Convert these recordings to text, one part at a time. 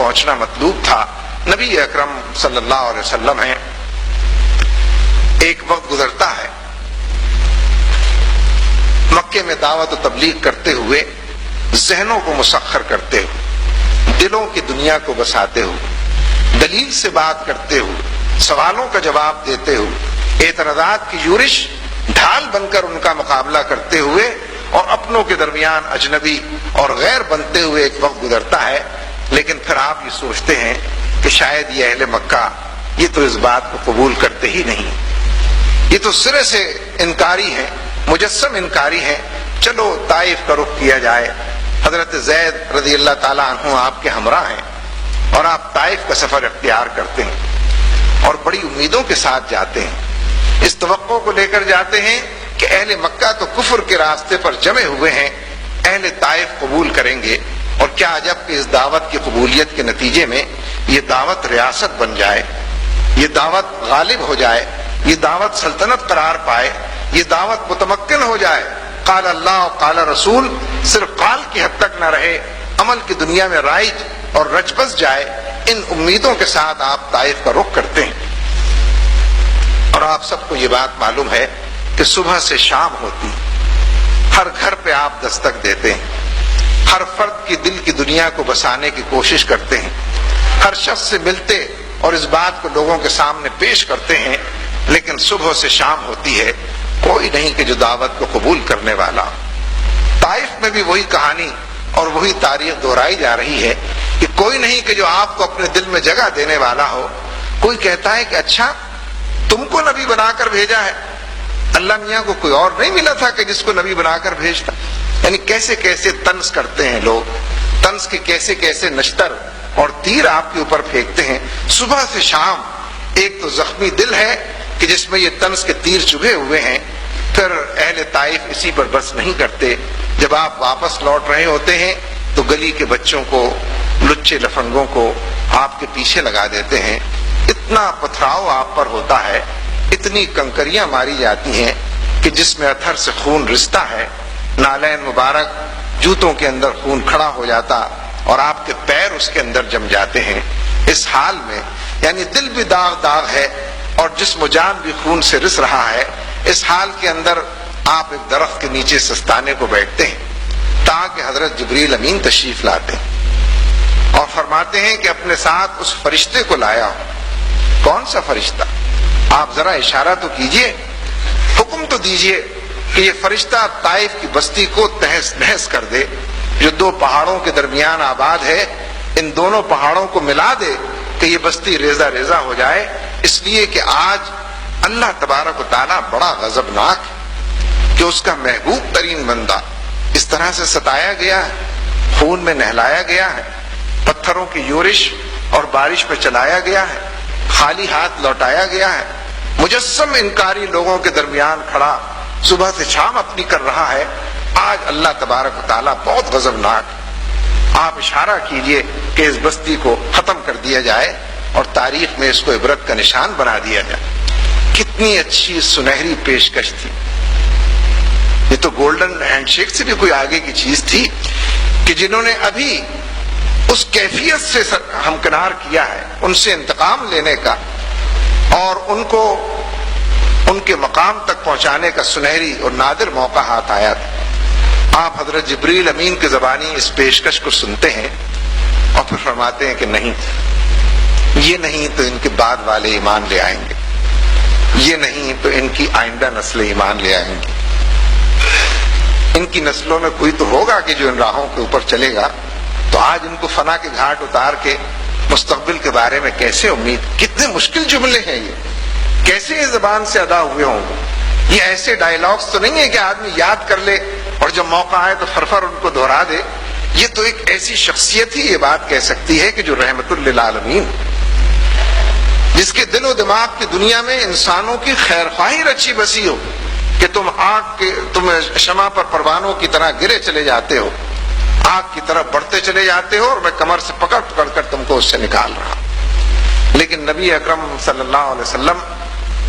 پہنچنا مطلوب تھا۔ نبی اکرم صلی اللہ علیہ وسلم ہیں، ایک وقت گزرتا ہے مکے میں دعوت و تبلیغ کرتے ہوئے، ذہنوں کو مسخر کرتے ہوئے، دلوں کی دنیا کو بساتے ہوئے، دلیل سے بات کرتے ہوئے، سوالوں کا جواب دیتے ہوئے، اعتراضات کی یورش ڈھال بن کر ان کا مقابلہ کرتے ہوئے اور اپنوں کے درمیان اجنبی اور غیر بنتے ہوئے ایک وقت گزرتا ہے۔ لیکن پھر آپ یہ سوچتے ہیں کہ شاید یہ اہل مکہ یہ تو اس بات کو قبول کرتے ہی نہیں، یہ تو سرے سے انکاری ہیں، مجسم انکاری ہیں، چلو طائف کا رخ کیا جائے۔ حضرت زید رضی اللہ تعالیٰ عنہ آپ کے ہمراہ ہیں اور آپ طائف کا سفر اختیار کرتے ہیں اور بڑی امیدوں کے ساتھ جاتے ہیں، اس توقع کو لے کر جاتے ہیں کہ اہل مکہ تو کفر کے راستے پر جمے ہوئے ہیں، اہل طائف قبول کریں گے، اور کیا عجب کہ اس دعوت کی قبولیت کے نتیجے میں یہ دعوت ریاست بن جائے، یہ دعوت غالب ہو جائے، یہ دعوت سلطنت قرار پائے، یہ دعوت متمکن ہو جائے۔ قال اللہ و قال رسول صرف قال کی حد تک نہ رہے، عمل کی دنیا میں رائج اور رچ بس جائے، ان امیدوں کے ساتھ آپ طائف کا رخ کرتے ہیں۔ اور آپ سب کو یہ بات معلوم ہے کہ صبح سے شام ہوتی، ہر گھر پہ آپ دستک دیتے ہیں، ہر فرد کی دل کی دنیا کو بسانے کی کوشش کرتے ہیں، ہر شخص سے ملتے اور اس بات کو لوگوں کے سامنے پیش کرتے ہیں، لیکن صبح سے شام ہوتی ہے، کوئی نہیں کہ جو دعوت کو قبول کرنے والا۔ طائف میں بھی وہی کہانی اور وہی تاریخ دہرائی جا رہی ہے کہ کوئی نہیں کہ جو آپ کو اپنے دل میں جگہ دینے والا ہو۔ کوئی کہتا ہے کہ اچھا تم کو نبی بنا کر بھیجا ہے، اللہ میاں کو کوئی اور نہیں ملا تھا کہ جس کو نبی بنا کر بھیجتا؟ یعنی کیسے کیسے طنز کرتے ہیں لوگ، طنز کے کیسے کیسے نشتر اور تیر آپ کے اوپر پھینکتے ہیں۔ صبح سے شام ایک تو زخمی دل ہے کہ جس میں یہ طنز کے تیر چبھے ہوئے ہیں، پھر اہل طائف اسی پر بس نہیں کرتے، جب آپ واپس لوٹ رہے ہوتے ہیں تو گلی کے بچوں کو، لچے لفنگوں کو آپ کے پیچھے لگا دیتے ہیں، اتنا پتھراؤ آپ پر ہوتا ہے، اتنی کنکریاں ماری جاتی ہیں کہ جس میں اتھر سے خون رستا ہے، نالین مبارک جوتوں کے اندر خون کھڑا ہو جاتا اور آپ کے پیر اس کے اندر جم جاتے ہیں۔ اس حال میں یعنی دل بھی داغ داغ ہے اور جسم و جان بھی خون سے رس رہا ہے، اس حال کے اندر آپ ایک درخت کے نیچے سستانے کو بیٹھتے ہیں تاکہ حضرت جبریل امین تشریف لاتے ہیں اور فرماتے ہیں کہ اپنے ساتھ اس فرشتے کو لایا ہوں۔ کون سا فرشتہ؟ آپ ذرا اشارہ تو کیجئے، حکم تو دیجئے کہ یہ فرشتہ طائف کی بستی کو تہس نہس کر دے، جو دو پہاڑوں کے درمیان آباد ہے، ان دونوں پہاڑوں کو ملا دے کہ یہ بستی ریزہ ریزہ ہو جائے، اس لیے کہ آج اللہ تبارک و تعالیٰ بڑا غضبناک ہے کہ اس کا محبوب ترین بندہ اس طرح سے ستایا گیا ہے، خون میں نہلایا گیا ہے، پتھروں کی یورش اور بارش پہ چلایا گیا ہے، خالی ہاتھ لوٹایا گیا ہے، مجسم انکاری لوگوں کے درمیان کھڑا صبح سے شام اپنی کر رہا ہے۔ آج اللہ تبارک و تعالیٰ بہت غضبناک، آپ اشارہ کیجئے کہ اس بستی کو ختم کر دیا جائے اور تاریخ میں اس کو عبرت کا نشان بنا دیا جائے۔ کتنی اچھی سنہری پیشکش تھی، یہ تو گولڈن ہینڈ شیک سے بھی کوئی آگے کی چیز تھی کہ جنہوں نے ابھی اس کیفیت سے ہمکنار کیا ہے، ان سے انتقام لینے کا اور ان کو ان کے مقام تک پہنچانے کا سنہری اور نادر موقع ہاتھ آیا تھا۔ آپ حضرت جبریل امین کی زبانی اس پیشکش کو سنتے ہیں اور پھر فرماتے ہیں کہ نہیں، یہ نہیں تو ان کے بعد والے ایمان لے آئیں گے، یہ نہیں تو ان کی آئندہ نسلیں ایمان لے آئیں گی، ان کی نسلوں میں کوئی تو ہوگا کہ جو ان راہوں کے اوپر چلے گا۔ تو آج ان کو فنا کے گھاٹ اتار کے مستقبل کے بارے میں کیسے امید، کتنے مشکل جملے ہیں یہ، کیسے یہ زبان سے ادا ہوئے ہوں گے؟ یہ ایسے ڈائلاگز تو نہیں ہے کہ آدمی یاد کر لے اور جب موقع آئے تو فرفر ان کو دہرا دے۔ یہ تو ایک ایسی شخصیت ہی یہ بات کہہ سکتی ہے کہ جو رحمت للعالمین، جس کے دل و دماغ کی دنیا میں انسانوں کی خیر خواہی رچی بسی ہو کہ تم شمع پر پروانوں کی طرح گرے چلے جاتے ہو، آگ کی طرف بڑھتے چلے جاتے ہو اور میں کمر سے پکڑ پکڑ کر تم کو اس سے نکال رہا ہوں۔ لیکن نبی اکرم صلی اللہ علیہ وسلم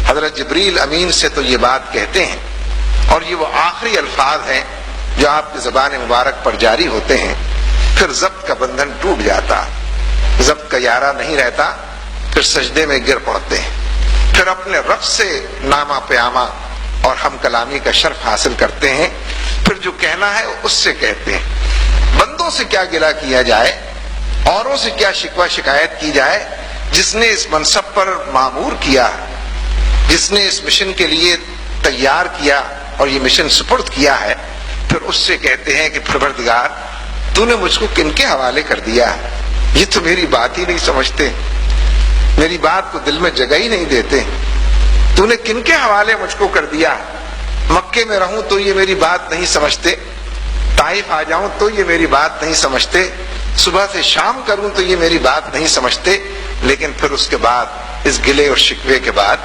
حضرت جبریل امین سے تو یہ بات کہتے ہیں اور یہ وہ آخری الفاظ ہیں جو آپ کی زبان مبارک پر جاری ہوتے ہیں، پھر ضبط کا بندھن ٹوٹ جاتا، ضبط کا یارہ نہیں رہتا، پھر سجدے میں گر پڑتے ہیں، پھر اپنے رب سے نامہ پیامہ اور ہم کلامی کا شرف حاصل کرتے ہیں، پھر جو کہنا ہے اس سے کہتے ہیں۔ بندوں سے کیا گلہ کیا جائے، اوروں سے کیا شکوہ شکایت کی جائے، جس نے اس منصب پر معمور کیا، جس نے اس مشن کے لیے تیار کیا اور یہ مشن سپرد کیا ہے، پھر اس سے کہتے ہیں کہ پروردگار تو نے مجھ کو کن کے حوالے کر دیا ہے، یہ تو میری بات ہی نہیں سمجھتے، میری بات کو دل میں جگہ ہی نہیں دیتے، تو نے کن کے حوالے مجھ کو کر دیا، مکے میں رہوں تو یہ میری بات نہیں سمجھتے، طائف آ جاؤں تو یہ میری بات نہیں سمجھتے، صبح سے شام کروں تو یہ میری بات نہیں سمجھتے۔ لیکن پھر اس کے بعد اس گلے اور شکوے کے بعد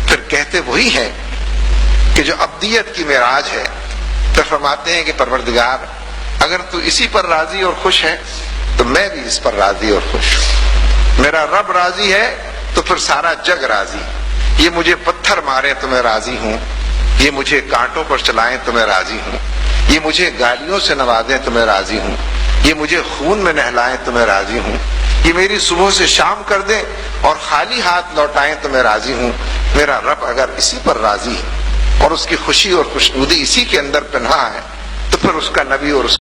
پھر کہتے وہی ہیں کہ جو ابدیت کی معراج ہے، پھر فرماتے ہیں کہ پروردگار اگر تو اسی پر راضی اور خوش ہے تو میں بھی اس پر راضی اور خوش ہوں، میرا رب راضی ہے تو پھر سارا جگ راضی، یہ مجھے پتھر مارے تو میں راضی ہوں، یہ مجھے کانٹوں پر چلائیں تو میں راضی ہوں، یہ مجھے گالیوں سے نوازیں تو میں راضی ہوں، یہ مجھے خون میں نہلائیں تو میں راضی ہوں، یہ میری صبح سے شام کر دیں اور خالی ہاتھ لوٹائیں تو میں راضی ہوں۔ میرا رب اگر اسی پر راضی ہے اور اس کی خوشی اور خوشنودی اسی کے اندر پنہا ہے تو پھر اس کا نبی اور اس